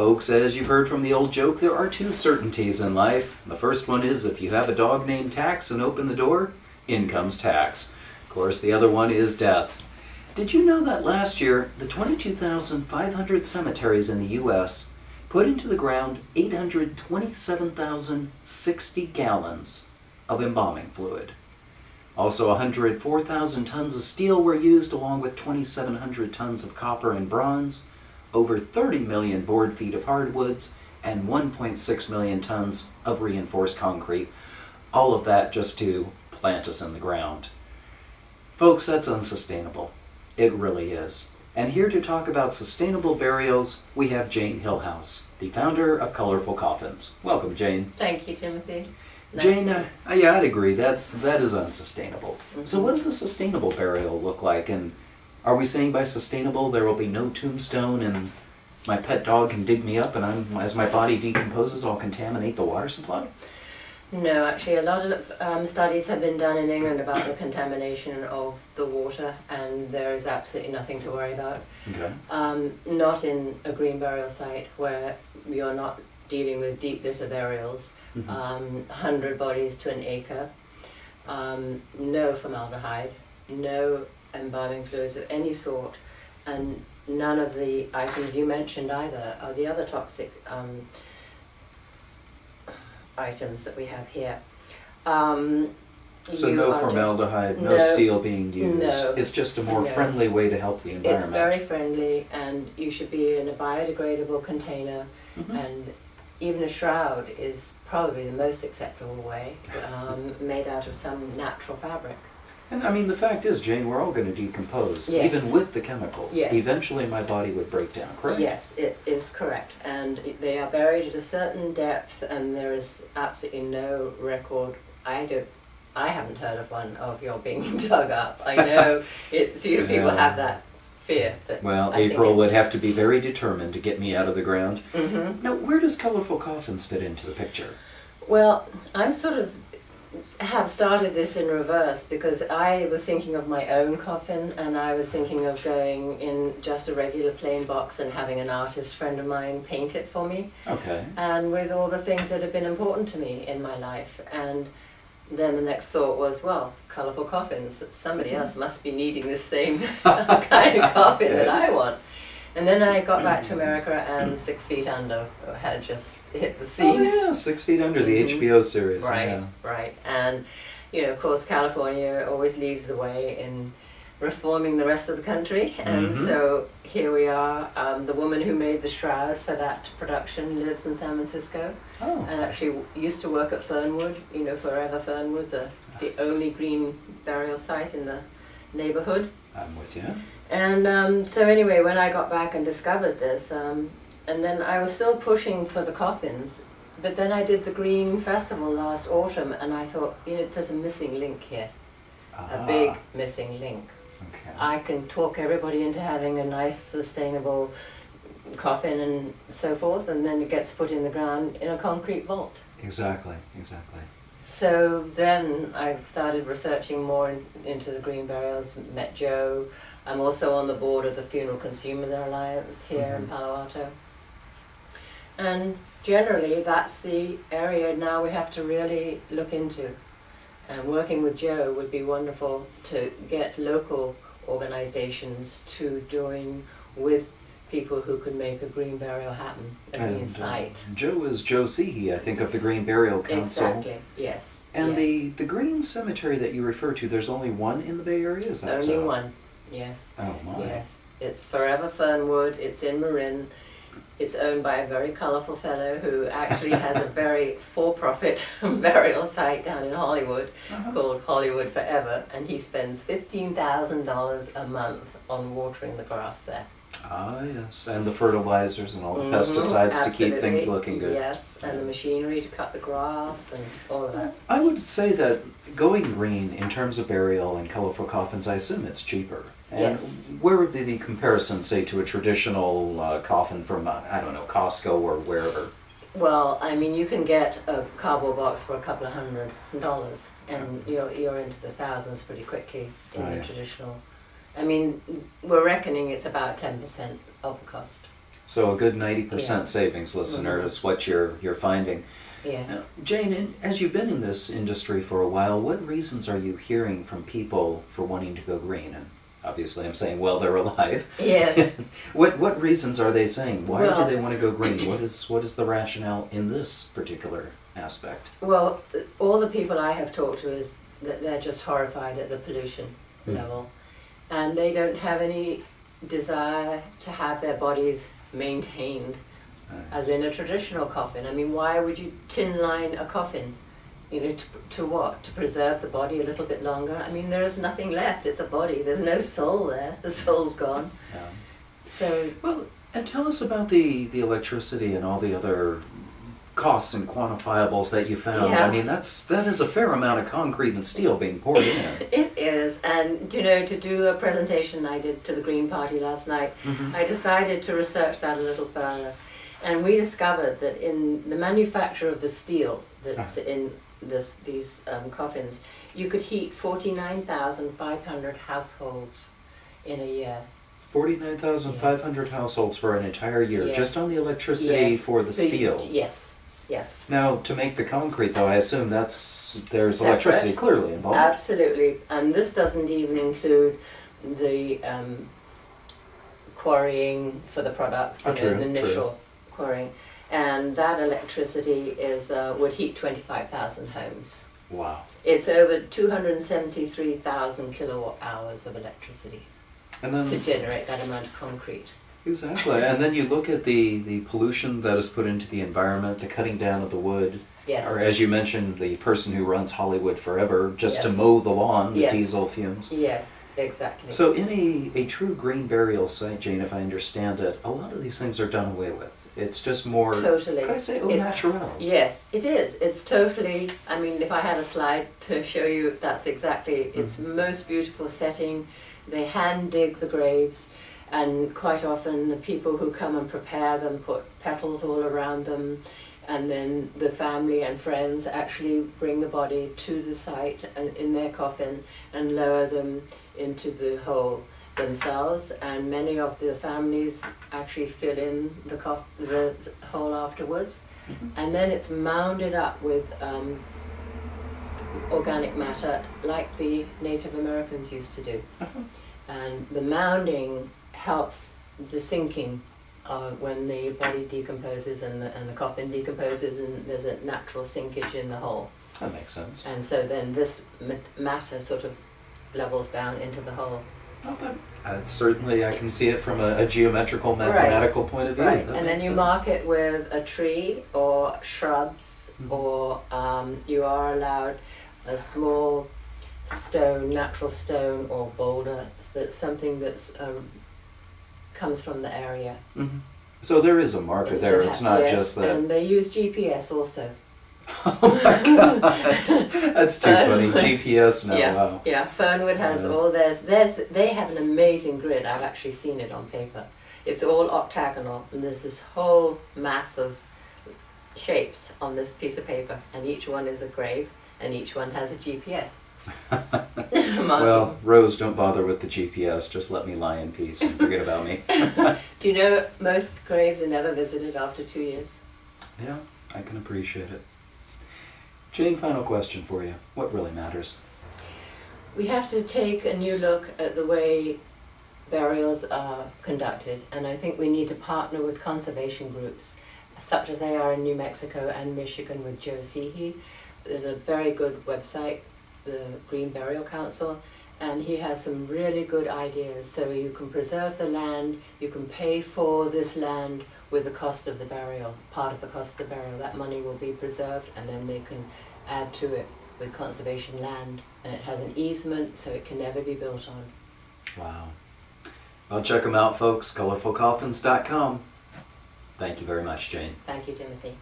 Folks, as you've heard from the old joke, there are two certainties in life. The first one is if you have a dog named Tax and open the door, in comes tax. Of course, the other one is death. Did you know that last year, the 22,500 cemeteries in the U.S. put into the ground 827,060 gallons of embalming fluid? Also, 104,000 tons of steel were used, along with 2,700 tons of copper and bronze, over 30 million board feet of hardwoods, and 1.6 million tons of reinforced concrete. All of that just to plant us in the ground. Folks, that's unsustainable. It really is. And here to talk about sustainable burials, we have Jane Hillhouse, the founder of Colorful Coffins. Welcome, Jane. Thank you, Timothy. Nice Jane, yeah, I'd agree. That is unsustainable. So what does a sustainable burial look like? And are we saying by sustainable there will be no tombstone and my pet dog can dig me up and as my body decomposes, I'll contaminate the water supply? No, actually a lot of studies have been done in England about the contamination of the water, and there is absolutely nothing to worry about. Okay. Not in a green burial site where you're not dealing with deep litter burials. 100 bodies to an acre, no formaldehyde, no embalming fluids of any sort, and none of the items you mentioned either are the other toxic items that we have here. So no formaldehyde, no steel being used. No, it's just a more friendly way to help the environment. It's very friendly, and you should be in a biodegradable container, and even a shroud is probably the most acceptable way, made out of some natural fabric. And I mean, the fact is, Jane, we're all going to decompose, yes. even with the chemicals. Yes. Eventually my body would break down, correct? Yes, it is correct. And they are buried at a certain depth, and there is absolutely no record. I haven't heard of one of your being dug up. I know it's, you know, people have that fear. But well, April would have to be very determined to get me out of the ground. Now, where does Colorful Coffins fit into the picture? Well, I'm sort of have started this in reverse, because I was thinking of my own coffin, and I was thinking of going in just a regular plain box and having an artist friend of mine paint it for me. Okay. And with all the things that have been important to me in my life. And then the next thought was, well, Colorful Coffins, somebody else must be needing the same kind of coffin that I want. And then I got back to America, and 6 Feet Under had just hit the scene. Oh yeah, 6 Feet Under, the HBO series. Right, yeah. right. And, you know, of course, California always leads the way in reforming the rest of the country. And so here we are. The woman who made the shroud for that production lives in San Francisco. Oh. And actually used to work at Fernwood, you know, Forever Fernwood, the only green burial site in the neighborhood. I'm with you. And so anyway, when I got back and discovered this, and then I was still pushing for the coffins, but then I did the Green Festival last autumn, and I thought, you know, there's a missing link here, a big missing link. Okay. I can talk everybody into having a nice, sustainable coffin and so forth, and then it gets put in the ground in a concrete vault. Exactly, exactly. So then I started researching more into the green burials, met Joe. I'm also on the board of the Funeral Consumer Alliance here in Palo Alto. And generally that's the area now we have to really look into. And working with Joe would be wonderful to get local organizations to join with people who can make a green burial happen, a green site. Joe is Joe Seehey, I think, of the Green Burial Council. Exactly, yes. And yes. the green cemetery that you refer to, there's only one in the Bay Area, is that Only so? one, yes. Oh my. Yes, it's Forever Fernwood, it's in Marin. It's owned by a very colourful fellow who actually has a very for-profit burial site down in Hollywood called Hollywood Forever, and he spends $15,000 a month on watering the grass there. Ah, yes, and the fertilizers and all the pesticides to keep things looking good. Yes, and the machinery to cut the grass and all of that. I would say that going green in terms of burial and colorful coffins, I assume it's cheaper. And yes. Where would be the comparison, say, to a traditional coffin from, I don't know, Costco or wherever? Well, I mean, you can get a cardboard box for a couple of $100, and you're into the thousands pretty quickly in the traditional. I mean, we're reckoning it's about 10% of the cost. So a good 90% Yeah. savings, listener, is what you're finding. Yes. Now, Jane, as you've been in this industry for a while, what reasons are you hearing from people for wanting to go green? And obviously I'm saying while they're alive. Yes. What reasons are they saying? Why Well, do they want to go green? What is the rationale in this particular aspect? Well, all the people I have talked to is that they're just horrified at the pollution level, and they don't have any desire to have their bodies maintained as in a traditional coffin. I mean, why would you tin line a coffin? You know, to what? To preserve the body a little bit longer? I mean, there is nothing left. It's a body. There's no soul there. The soul's gone. Yeah. So, Well, and tell us about the electricity and all the other costs and quantifiables that you found. Yeah. I mean, that is a fair amount of concrete and steel being poured in. it is, and you know, to do a presentation I did to the Green Party last night, I decided to research that a little further, and we discovered that in the manufacture of the steel that's in these coffins, you could heat 49,500 households in a year. 49,500 households for an entire year, Yes. just on the electricity for the steel. Yes, yes. Now, to make the concrete, though, I assume there's Separate. electricity clearly involved. Absolutely, and this doesn't even include the quarrying for the products, you know, the initial quarrying. And that electricity is would heat 25,000 homes. Wow. It's over 273,000 kilowatt hours of electricity And then to generate that amount of concrete. exactly, and then you look at the pollution that is put into the environment, the cutting down of the wood, Yes. or as you mentioned, the person who runs Hollywood Forever just to Yes. mow the lawn, the Yes. diesel fumes. Yes, exactly. So in a true green burial site, Jane, if I understand it, a lot of these things are done away with. It's just more, Totally. could I say, au It- naturel? Yes, it is. It's totally, I mean, if I had a slide to show you, that's exactly, it's most beautiful setting. They hand dig the graves, and quite often the people who come and prepare them put petals all around them, and then the family and friends actually bring the body to the site and in their coffin and lower them into the hole themselves, and many of the families actually fill in the hole afterwards, and then it's mounded up with organic matter like the Native Americans used to do. And the mounding helps the sinking when the body decomposes and the coffin decomposes, and there's a natural sinkage in the hole. That makes sense. And so then this matter sort of levels down into the hole. Oh, that's certainly, I can see it from a geometrical, mathematical point of view. Right, That and then makes you sense. mark it with a tree or shrubs, or you are allowed a small stone, natural stone or boulder, that's something that's comes from the area. So there is a marker there, it's not Yes, just that. and they use GPS also. Oh my god, that's too funny. GPS now, Yeah, wow. yeah. Fernwood has Yeah. all they have an amazing grid. I've actually seen it on paper. It's all octagonal, and there's this whole mass of shapes on this piece of paper, and each one is a grave, and each one has a GPS. Well, Rose, don't bother with the GPS, just let me lie in peace and forget about me. Do you know most graves are never visited after 2 years? Yeah, I can appreciate it. Jane, final question for you. What really matters? We have to take a new look at the way burials are conducted, and I think we need to partner with conservation groups, such as they are in New Mexico and Michigan with Joe Seehey. There's a very good website, the Green Burial Council, and he has some really good ideas. So you can preserve the land, you can pay for this land with the cost of the burial, part of the cost of the burial. That money will be preserved, and then they can add to it with conservation land, and it has an easement so it can never be built on. Wow. Well, check them out, folks. ColorfulCoffins.com. Thank you very much, Jane. Thank you, Timothy.